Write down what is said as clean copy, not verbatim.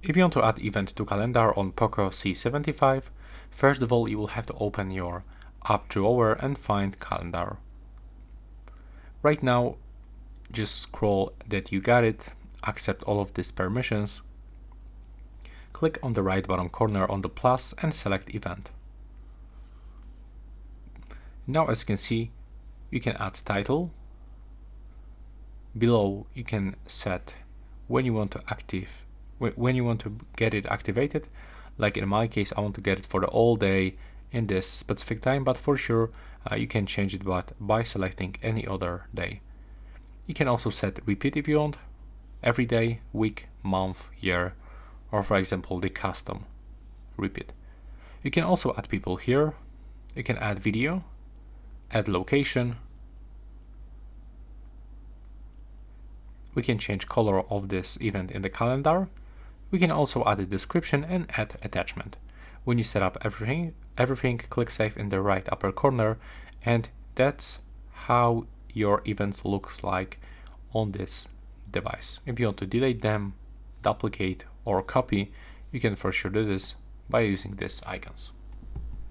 If you want to add event to calendar on POCO C75, first of all you will have to open your app drawer and find calendar. Right now, just scroll that you got it, accept all of these permissions, click on the right bottom corner on the plus and select event. Now as you can see, you can add title. Below you can set when you want to get it activated. Like in my case, I want to get it for the all day in this specific time, but for sure you can change it by selecting any other day. You can also set repeat if you want, every day, week, month, year, or for example the custom repeat. You can also add people here. You can add video, add location. We can change color of this event in the calendar. We can also add a description and add attachment. When you set up everything, click save in the right upper corner, and that's how your events looks like on this device. If you want to delete them, duplicate or copy, you can for sure do this by using these icons.